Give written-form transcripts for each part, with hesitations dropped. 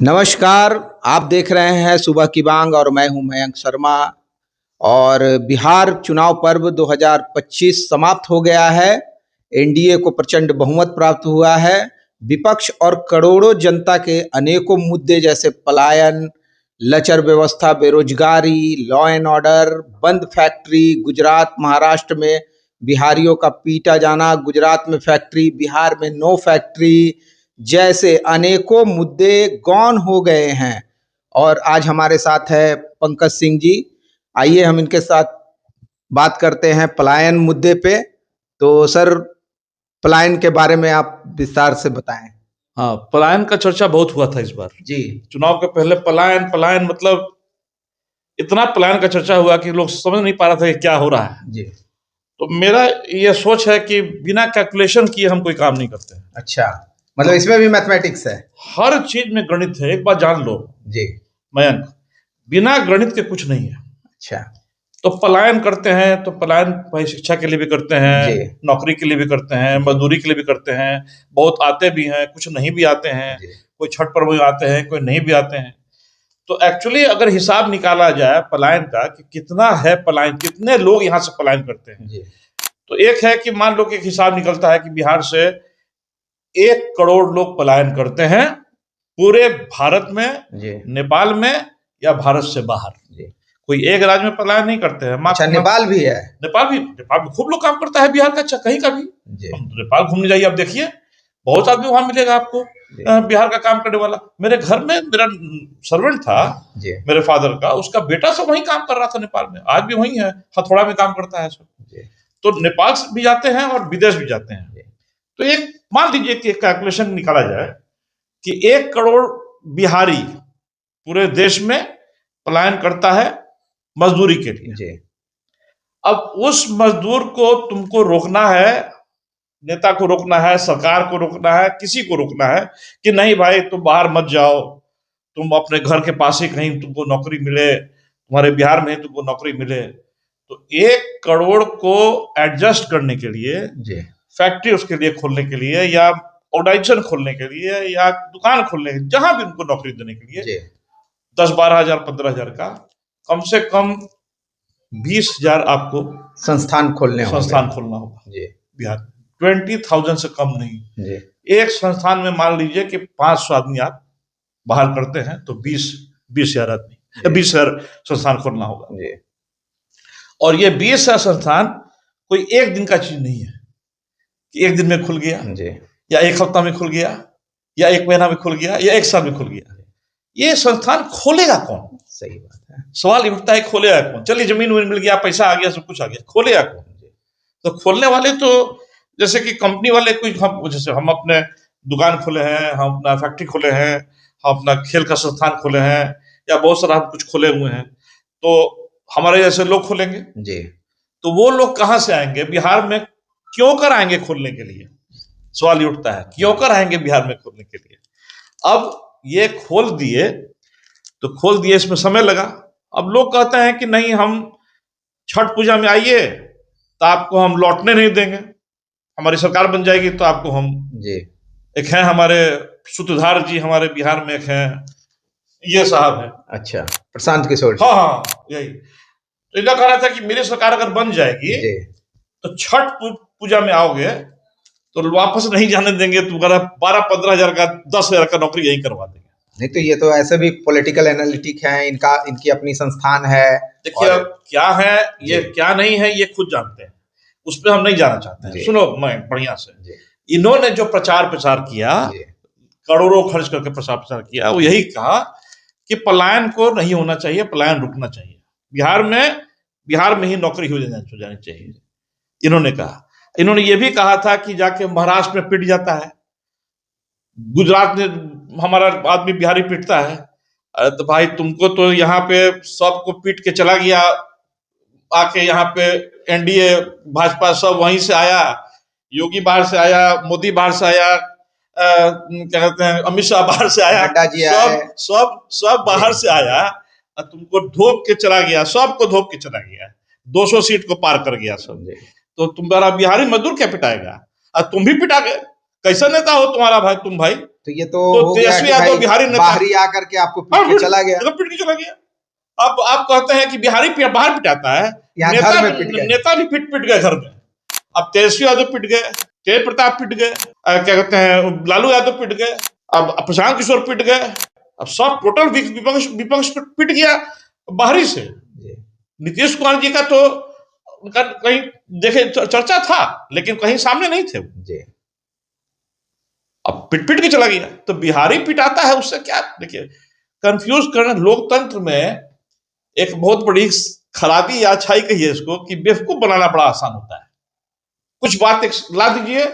नमस्कार। आप देख रहे हैं सुबह की बांग और मैं हूं मयंक शर्मा। और बिहार चुनाव पर्व 2025 समाप्त हो गया है। एनडीए को प्रचंड बहुमत प्राप्त हुआ है। विपक्ष और करोड़ों जनता के अनेकों मुद्दे जैसे पलायन, लचर व्यवस्था, बेरोजगारी, लॉ एंड ऑर्डर, बंद फैक्ट्री, गुजरात महाराष्ट्र में बिहारियों का पीटा जाना, गुजरात में फैक्ट्री, बिहार में नो फैक्ट्री जैसे अनेकों मुद्दे गौन हो गए हैं। और आज हमारे साथ है पंकज सिंह जी। आइए हम इनके साथ बात करते हैं पलायन मुद्दे पे। तो सर, पलायन के बारे में आप विस्तार से बताएं। हाँ, पलायन का चर्चा बहुत हुआ था इस बार जी। चुनाव के पहले। पलायन पलायन मतलब इतना पलायन का चर्चा हुआ कि लोग समझ नहीं पा रहे थे कि क्या हो रहा है। जी। तो मेरा ये सोच है कि बिना कैलकुलेशन किए हम कोई काम नहीं करते हैं। अच्छा, मतलब इसमें भी मैथमेटिक्स है? हर चीज में गणित है, एक बात जान लो जी। मयंक, बिना गणित के कुछ नहीं है। अच्छा। तो पलायन करते हैं तो पलायन भाई शिक्षा के लिए भी करते हैं, जी। नौकरी के लिए भी करते हैं, मजदूरी के लिए भी करते हैं। बहुत आते भी हैं, कुछ नहीं भी आते हैं। जी। कोई छठ पर्व में आते हैं, कोई नहीं भी आते हैं। तो एक्चुअली अगर हिसाब निकाला जाए पलायन का कि कितना है पलायन, कितने लोग यहाँ से पलायन करते हैं, जी। तो एक है कि मान लो कि एक हिसाब निकलता है कि बिहार से 1 करोड़ लोग पलायन करते हैं पूरे भारत में, जी। नेपाल में या भारत से बाहर। जी। कोई एक राज्य में पलायन नहीं करते हैं। अच्छा, नेपाल भी है? नेपाल में खूब लोग काम करता है बिहार का, अच्छा कहीं का भी। जी। नेपाल घूमने जाइए, आप देखिए बहुत आदमी वहां मिलेगा आपको बिहार का काम करने वाला। मेरे घर में मेरा सर्वेंट था जी। मेरे फादर का, उसका बेटा सब वहीं काम कर रहा था नेपाल में, आज भी वहीं है, हथौड़ा में काम करता है सब। तो नेपाल भी जाते हैं और विदेश भी जाते हैं। तो एक मान लीजिए कि एक कैलकुलेशन निकाला जाए कि 1 करोड़ बिहारी पूरे देश में पलायन करता है मजदूरी के लिए। जी। अब उस मजदूर को तुमको रोकना है, नेता को रोकना है, सरकार को रोकना है, किसी को रोकना है कि नहीं भाई तुम बाहर मत जाओ, तुम अपने घर के पास ही कहीं तुमको नौकरी मिले, तुम्हारे बिहार में ही तुमको नौकरी मिले। तो 1 करोड़ को एडजस्ट करने के लिए, फैक्ट्री उसके लिए खोलने के लिए या ऑर्गेनाइजेशन खोलने के लिए या दुकान खोलने के लिए, जहां भी उनको नौकरी देने के लिए 10-12 हजार 15 हजार का कम से कम 20 हजार आपको संस्थान खोलना होगा बिहार। 20,000 से कम नहीं जी। एक संस्थान में मान लीजिए कि 500 आदमी आप बाहर करते हैं तो 20,000 आदमी, 20,000 संस्थान खोलना होगा जी। और ये 20,000 संस्थान कोई एक दिन का चीज नहीं है कि एक दिन में खुल गया जी, या एक हफ्ता में खुल गया या एक महीना में खुल गया या एक साल में खुल गया। ये संस्थान खोलेगा कौन? सही बात है, सवाल ये उठता है खोलेगा कौन? चलिए जमीन मिल गया, पैसा आ गया, सब कुछ आ गया, खोलेगा कौन? तो खोलने वाले तो जैसे कि कंपनी वाले कोई, हम जैसे हम अपने दुकान खोले हैं, हम अपना फैक्ट्री खोले हैं, हम अपना खेल का संस्थान खोले हैं, या बहुत सारा हम कुछ खोले हुए हैं, तो हमारे जैसे लोग खोलेंगे जी। तो वो लोग कहाँ से आएंगे बिहार में? क्यों कर आएंगे खोलने के लिए? सवाल ये उठता है, क्यों कर आएंगे बिहार में खोलने के लिए? अब ये खोल दिए, इसमें समय लगा। अब लोग कहते हैं कि नहीं, हम छठ पूजा में आइए तो आपको हम लौटने नहीं देंगे, हमारी सरकार बन जाएगी तो आपको हम जी। एक है हमारे सूत्रधार जी, हमारे बिहार में एक है, ये साहब है, अच्छा, प्रशांत किशोर। हाँ, यही तो इनका कहना था कि मेरी सरकार अगर बन जाएगी तो छठ पूजा में आओगे तो वापस नहीं जाने देंगे, तुम्हारा 12-15 हजार का 10 हजार का नौकरी यही करवा देंगे। नहीं तो ये तो ऐसे भी पॉलिटिकल एनालिटिक है, इनकी अपनी संस्थान है। देखिए अब क्या है ये क्या नहीं है ये खुद जानते हैं, उस पर हम नहीं जाना चाहते हैं। सुनो मैं बढ़िया से, इन्होंने जो प्रचार प्रसार किया, करोड़ों खर्च करके प्रचार प्रसार किया, वो यही कहा कि पलायन को नहीं होना चाहिए, पलायन रुकना चाहिए, बिहार में ही नौकरी हो जानी चाहिए। इन्होंने कहा, इन्होंने ये भी कहा था कि जाके महाराष्ट्र में पिट जाता है, गुजरात में हमारा आदमी बिहारी पिटता है, तो भाई तुमको तो यहाँ पे सबको पीट के चला गया, आके यहाँ पे एनडीए भाजपा सब वहीं से आया, योगी बाहर से आया, मोदी बाहर से आया, क्या कहते हैं अमित शाह बाहर से आया, सब बाहर से आया, तुमको धोप के चला गया, सबको धोप के चला गया, 200 सीट को पार कर गया सब। तो तुम्हारा बिहारी मजदूर क्या पिटाएगा? और तुम भी पिटा गए, कैसा नेता हो तुम्हारा भाई? तुम भाई तो ये तो तो हो गया तेजस्वी कि यादव भाई बिहारी नेता बाहरी आकर के आपको पीट के चला गया, पीट के चला गया। अब आप कहते हैं कि बिहारी बाहर पिटाता है, यहाँ नेता घर में पिट गए। नेता भी पिट गए घर में। अब तेजस्वी यादव पिट गए, तेज प्रताप पिट गए, क्या कहते हैं लालू यादव पिट गए, अब प्रशांत किशोर पिट गए, अब सब टोटल विपक्ष पिट गया बाहरी से। नीतीश कुमार जी का तो उनका कहीं देखे चर्चा था लेकिन कहीं सामने नहीं थे जी। अब पिट के चला गया, तो बिहारी पिटाता है उससे क्या। देखिए कंफ्यूज करना लोकतंत्र में एक बहुत बड़ी खराबी या अच्छाई कहिए इसको कि बेवकूफ बनाना बड़ा आसान होता है। कुछ बात एक ला दीजिए,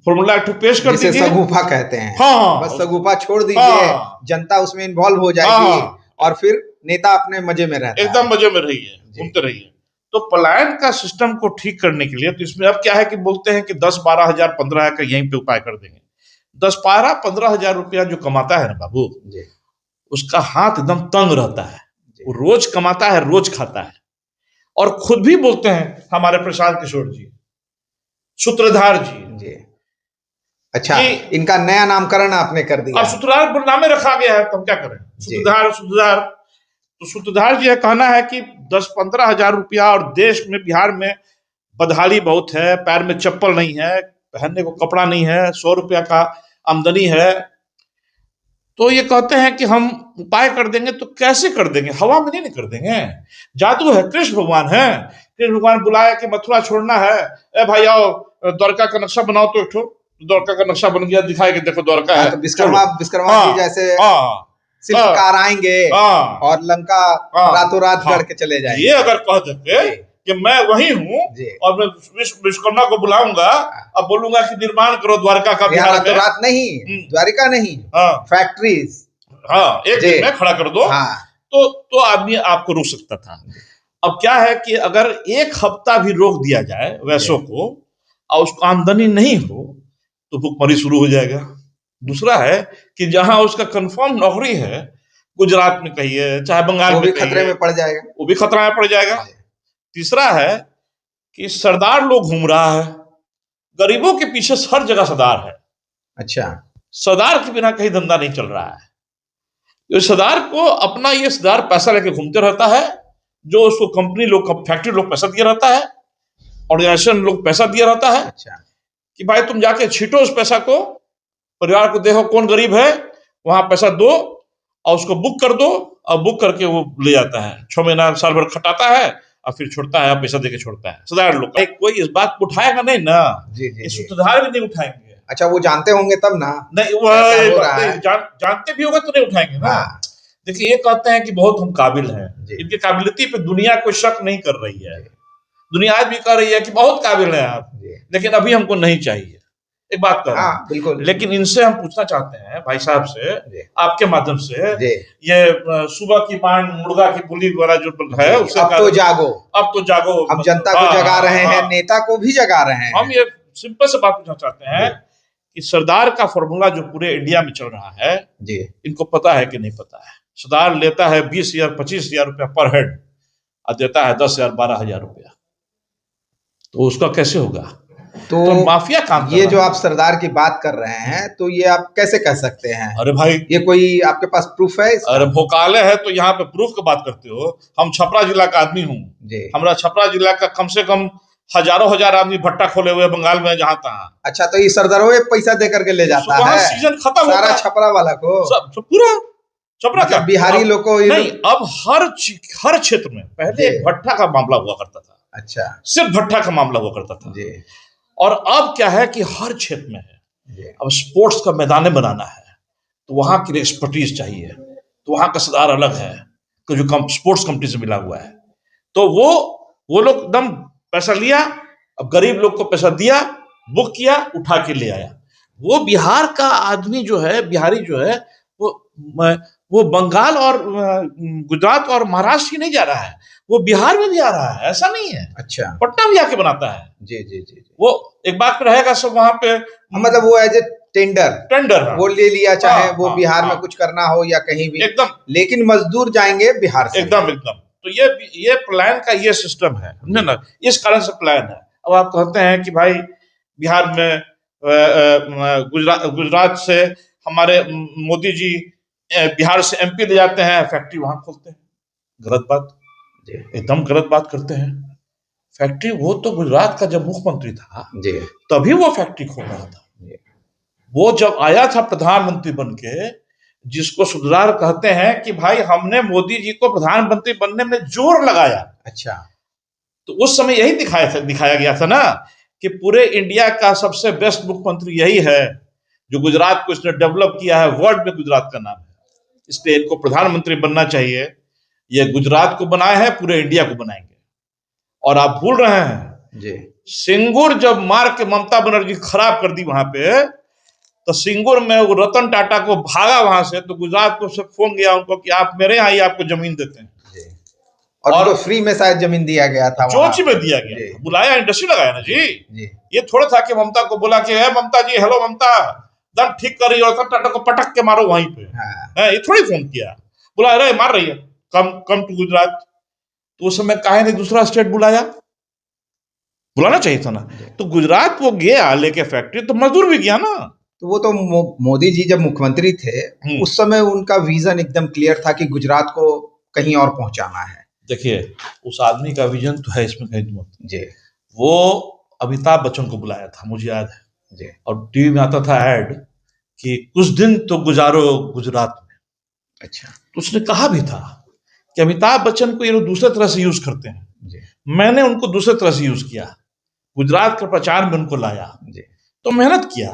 फॉर्मूला पेश कर दीजिए, सगुफा कहते हैं। हाँ, बस सगुफा छोड़ दीजिए, हाँ, जनता उसमें इन्वॉल्व हो जाएगी, हाँ, और फिर नेता अपने मजे में रहता है, एकदम मजे में रहिए, घूमते रहिए। तो पलायन का सिस्टम को ठीक करने के लिए तो इसमें अब क्या है कि बोलते हैं कि 10-12 हजार 15 का यहीं पे उपाय कर देंगे। 10-12-15 हजार रुपया जो कमाता है ना बाबू, उसका हाथ एकदम तंग रहता है, वो रोज कमाता है रोज खाता है। और खुद भी बोलते हैं हमारे प्रशांत किशोर जी, सूत्रधार जी। अच्छा, इनका नया नामकरण आपने कर दिया, अब सूत्रधार नामे रखा गया है, तो हम क्या करें। सूत्रधार तो सूत्रधार जी का कहना है कि 10-15 हजार रुपया, और देश में बिहार में बदहाली बहुत है, पैर में चप्पल नहीं है, पहनने को कपड़ा नहीं है, 100 रुपया का आमदनी है। तो ये कहते हैं कि हम उपाय कर देंगे। तो कैसे कर देंगे, हवा में नहीं कर देंगे, जादू है, कृष्ण भगवान है। कृष्ण भगवान बुलाया कि मथुरा छोड़ना है, ए भाई आओ द्वारका का नक्शा बनाओ, तो एक द्वारका का नक्शा बन गया, दिखाए कि देखो द्वारका है। तो विश्वकर्मा जी जैसे शिल्पकार आएंगे और लंका रातों रात गढ़ के चले जाएंगे। ये अगर कह देते कि मैं वही हूँ और मैं विश्वकर्मा को बुलाऊंगा, अब बोलूंगा कि निर्माण करो द्वारका का, बिहार में रात नहीं, द्वारिका नहीं, फैक्ट्रीज, हाँ, एक दिन में खड़ा कर दो, तो आदमी आपको रोक सकता था। अब क्या है कि अगर एक हफ्ता भी रोक दिया जाए वैसों को और उसको आमदनी नहीं हो तो भुखमरी शुरू हो जाएगा। दूसरा है कि जहां उसका कंफर्म नौकरी है, गुजरात में कहिए चाहे बंगाल में, खतरे में पड़ जाएगा, वो भी खतरा में पड़ जाएगा। तीसरा है कि सरदार लोग घूम रहा है, गरीबों के पीछे हर जगह सरदार है। अच्छा, सरदार के बिना कहीं धंधा नहीं चल रहा है। तो सरदार को अपना ये सरदार पैसा लेके घूमते रहता है, जो उसको कंपनी लोग, फैक्ट्री लोग पैसा दिया रहता है, ऑर्गेनाइजेशन लोग पैसा दिया रहता है। अच्छा, कि भाई तुम जाके छीटो उस पैसा को, परिवार को देखो कौन गरीब है, वहां पैसा दो और उसको बुक कर दो, और बुक करके वो ले जाता है, 6 महीना साल भर खटाता है और फिर छोड़ता है, पैसा देके छोड़ता है सरदार लोग। कोई इस बात को उठाएगा नहीं ना, इस सूत्रधार भी नहीं उठाएंगे। अच्छा, वो जानते होंगे तब ना, नहीं वो जानते भी होगा तो नहीं उठाएंगे ना। देखिए ये कहते हैं कि बहुत हम काबिल हैं, इनकी काबिलियती पे दुनिया कोई शक नहीं कर रही है, दुनिया आज भी कह रही है कि बहुत काबिल है आप, लेकिन अभी हमको नहीं चाहिए। एक बात कर रहा हूं, बिल्कुल। लेकिन इनसे हम पूछना चाहते हैं भाई साहब से, आपके माध्यम से, ये सुबह की पान मुर्गा की पुली वाला जो है, उससे अब तो जागो, अब तो जागो, हम जनता को जगा रहे हैं, नेता को भी जगा रहे हैं। हम ये सिंपल से बात पूछना चाहते हैं कि सरदार का फॉर्मूला जो पूरे इंडिया में चल रहा है, इनको पता है कि नहीं पता है। सरदार लेता है 20,000-25,000 रुपया पर हेड और देता है 10,000-12,000 रुपया, तो उसका कैसे होगा। तो माफिया काम ये जो आप सरदार की बात कर रहे हैं, तो ये आप कैसे कह सकते हैं। अरे भाई, ये कोई आपके पास प्रूफ है इसका? अरे भोकाले है तो यहाँ पे प्रूफ की बात करते हो। हम छपरा जिला का आदमी हूँ, हमारा छपरा जिला का कम से कम हजारों हजार आदमी भट्टा खोले हुए बंगाल में जहाँ तहाँ। अच्छा, तो ये सरदारों पैसा दे करके ले जाता है, सीजन खत्म सारा छपरा वाला को, पूरा छपरा का बिहारी लोग को नहीं। अब हर क्षेत्र में पहले एक भट्टा का मामला हुआ करता था। अच्छा, सिर्फ भट्टा का मामला हुआ करता था, और अब क्या है कि हर क्षेत्र में है। अब स्पोर्ट्स का मैदान बनाना है तो वहां की एक्सपर्टीज चाहिए, तो वहां का सरदार अलग है तो जो स्पोर्ट्स कंपनी से मिला हुआ है, तो वो लोग एकदम पैसा लिया, अब गरीब लोग को पैसा दिया, बुक किया, उठा के ले आया। वो बिहार का आदमी जो है, बिहारी जो है, वो बंगाल और गुजरात और महाराष्ट्र ही नहीं जा रहा है, वो बिहार में भी आ रहा है, ऐसा नहीं है। अच्छा, पटना भी आके बनाता है। जी। वो एक बात पे रहेगा सब वहां पे, मतलब वो एज ए टेंडर वो ले लिया, चाहे वो बिहार में कुछ करना हो या कहीं भी, एकदम, लेकिन मजदूर जाएंगे बिहार से, एकदम। तो ये प्लान का ये सिस्टम है, समझे ना, इस कारण से प्लान है। अब आप कहते हैं कि भाई बिहार में गुजरात से हमारे मोदी जी बिहार से एमपी ले जाते हैं, फैक्ट्री वहां खोलते हैं। गलत बात, एकदम गलत बात करते हैं। फैक्ट्री, वो तो गुजरात का जब मुख्यमंत्री था तभी वो फैक्ट्री खोल रहा था। वो जब आया था प्रधानमंत्री बन के, जिसको सुधार कहते हैं कि भाई हमने मोदी जी को प्रधानमंत्री बनने में जोर लगाया। अच्छा, तो उस समय यही दिखाया गया था ना कि पूरे इंडिया का सबसे बेस्ट मुख्यमंत्री यही है, जो गुजरात को इसने डेवलप किया है। वर्ल्ड में गुजरात का नाम है, इसलिए इनको प्रधानमंत्री बनना चाहिए। ये गुजरात को बनाए हैं, पूरे इंडिया को बनाएंगे। और आप भूल रहे हैं जी, सिंगूर जब मार के ममता बनर्जी खराब कर दी वहां पे, तो सिंगूर में वो रतन टाटा को भागा वहां से, तो गुजरात को से फोन गया उनको कि आप मेरे यहाँ ही आपको जमीन देते हैं। और उनको फ्री में शायद जमीन दिया गया था, जोची में दिया गया, बुलाया, इंडस्ट्री लगाया ना जी। ये थोड़ा था कि ममता को बोला कि ममता जी, हेलो ममता, दम ठीक कर रही हो, रतन टाटा को पटक के मारो वहीं पे। ये थोड़ी फोन किया, बोला अरे मार रही है, कम टू गुजरात। तो उस समय काहे ने दूसरा स्टेट बुलाना चाहिए था ना। तो गुजरात वो गया लेके फैक्ट्री, तो मजदूर भी गया ना। तो वो तो मोदी जी जब मुख्यमंत्री थे उस समय उनका विजन एकदम क्लियर था कि गुजरात को कहीं और पहुंचाना है। देखिए, उस आदमी का विजन तो है, इसमें कहीं मत जी। वो अमिताभ बच्चन को बुलाया था, मुझे याद है जी। और टीवी में आता था ऐड कि कुछ दिन तो गुजारो गुजरात में। अच्छा। तो उसने कहा भी था कि अमिताभ बच्चन को ये लोग दूसरे तरह से यूज करते हैं। जी। मैंने उनको दूसरे तरह से यूज किया, गुजरात के प्रचार में उनको लाया। जी। तो मेहनत किया।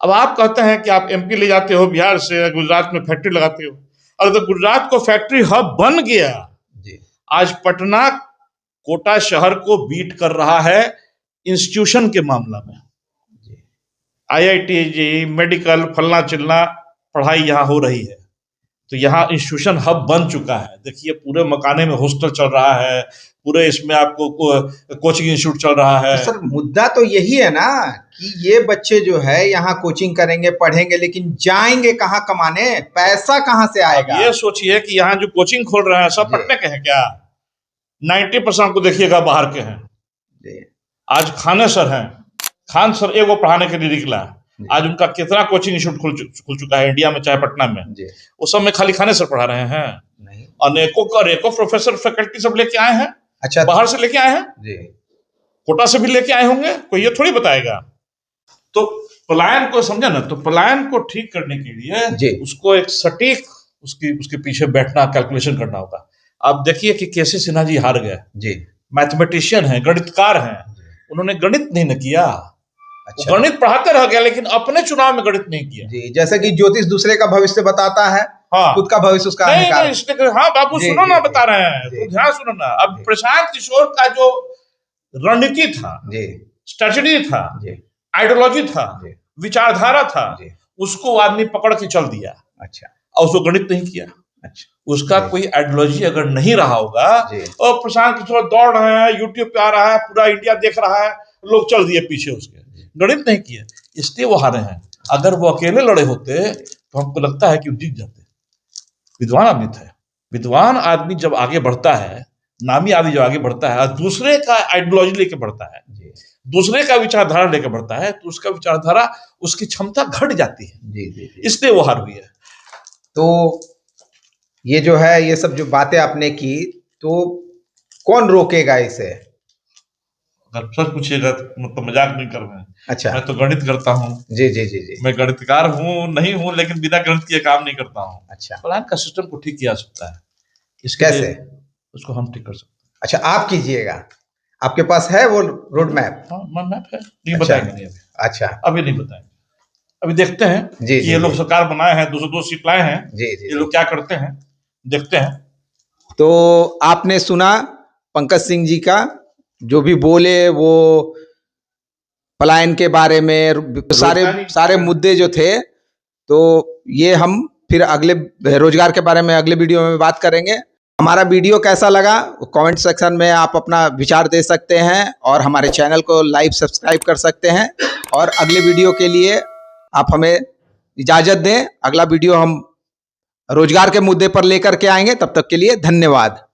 अब आप कहते हैं कि आप एमपी ले जाते हो बिहार से, गुजरात में फैक्ट्री लगाते हो। अगर तो गुजरात को फैक्ट्री हब बन गया, आज पटना कोटा शहर को बीट कर रहा है इंस्टीट्यूशन के मामला में। आईआईटी जी, मेडिकल, फलना चिलना पढ़ाई यहाँ हो रही है, तो यहाँ इंस्टीट्यूशन हब बन चुका है। देखिए, पूरे मकाने में हॉस्टल चल रहा है, पूरे इसमें आपको कोचिंग इंस्टीट्यूट चल रहा है। तो सर मुद्दा तो यही है ना कि ये बच्चे जो है यहाँ कोचिंग करेंगे, पढ़ेंगे, लेकिन जाएंगे कहाँ कमाने, पैसा कहाँ से आएगा? ये सोचिए कि यहाँ जो कोचिंग खोल रहे हैं सब पटने के हैं क्या? 90% को देखिएगा बाहर के हैं। आज खाने सर हैं, खान सर एक वो पढ़ाने के लिए निकला, आज उनका कितना कोचिंग इंस्टीट्यूट खुल चुका है इंडिया में, चाहे पटना में। उस समय खाली खाने सर पढ़ा रहे हैं, अनेकों प्रोफेसर फैकल्टी सब लेके आए हैं। अच्छा, बाहर से लेके आए हैं जी, कोटा से भी लेके आए होंगे, कोई ये थोड़ी बताएगा। तो पलायन को समझा ना, तो पलायन को ठीक करने के लिए उसको एक सटीक उसके पीछे बैठना, कैलकुलेशन करना होगा। आप देखिए कि केसी सिन्हा जी हार गए जी, मैथमेटिशियन है, गणितकार हैं, उन्होंने गणित नहीं न किया। अच्छा। गणित पढ़ाते रह गया लेकिन अपने चुनाव में गणित नहीं किया जी। जैसे कि ज्योतिष दूसरे का भविष्य बताता है, हाँ, खुद का भविष्य उसका नहीं, इसलिए हाँ बाबू सुनो ना, बता रहे हैं तो ध्यान सुनो ना। अब प्रशांत किशोर का जो रणनीति था, स्ट्रेटजी था, आइडियोलॉजी था, विचारधारा था, उसको आदमी पकड़ के चल दिया। अच्छा। और उसको गणित नहीं किया। अच्छा। उसका कोई आइडियोलॉजी अगर नहीं रहा होगा, और प्रशांत किशोर दौड़ रहे हैं, यूट्यूब पे आ रहा है, पूरा इंडिया देख रहा है, लोग चल दिए पीछे उसके, गणित नहीं किए, इसलिए वो हारे हैं। अगर वो अकेले लड़े होते तो हमको लगता है कि वो जीत जाते। विद्वान आदमी थे। विद्वान आदमी जब आगे बढ़ता है, नामी आदमी जब आगे बढ़ता है, दूसरे का आइडियोलॉजी लेके बढ़ता है, दूसरे का विचारधारा लेकर बढ़ता है, तो उसका विचारधारा, उसकी क्षमता घट जाती है, इसलिए वो हार हुई है। तो ये जो है, ये सब जो बातें आपने की, तो कौन रोकेगा इसे? अगर सच पूछिएगा तो मजाक नहीं कर रहे हैं। अच्छा। मैं तो गणित करता हूँ जी जी जी जी, मैं गणितकार हूँ नहीं हूँ, लेकिन बिना गणित के काम नहीं करता हूँ। अच्छा। प्लान का सिस्टम को ठीक किया जा सकता है, कैसे? उसको हम ठीक कर सकते हैं। अच्छा, आप कीजिएगा, आपके पास है वो रोड मैप? हाँ, मैप है, नहीं बताएंगे नहीं अभी। अच्छा, अभी नहीं बताएंगे, अभी देखते हैं कि ये लोग सरकार बनाए हैं, 202 सीट लाए हैं, ये लोग क्या करते हैं, देखते हैं। तो आपने सुना पंकज सिंह जी का जो भी बोले, वो पलायन के बारे में सारे मुद्दे जो थे, तो ये हम फिर अगले रोजगार के बारे में अगले वीडियो में बात करेंगे। हमारा वीडियो कैसा लगा कमेंट सेक्शन में आप अपना विचार दे सकते हैं, और हमारे चैनल को लाइव सब्सक्राइब कर सकते हैं। और अगले वीडियो के लिए आप हमें इजाज़त दें, अगला वीडियो हम रोजगार के मुद्दे पर लेकर के आएंगे। तब तक के लिए धन्यवाद।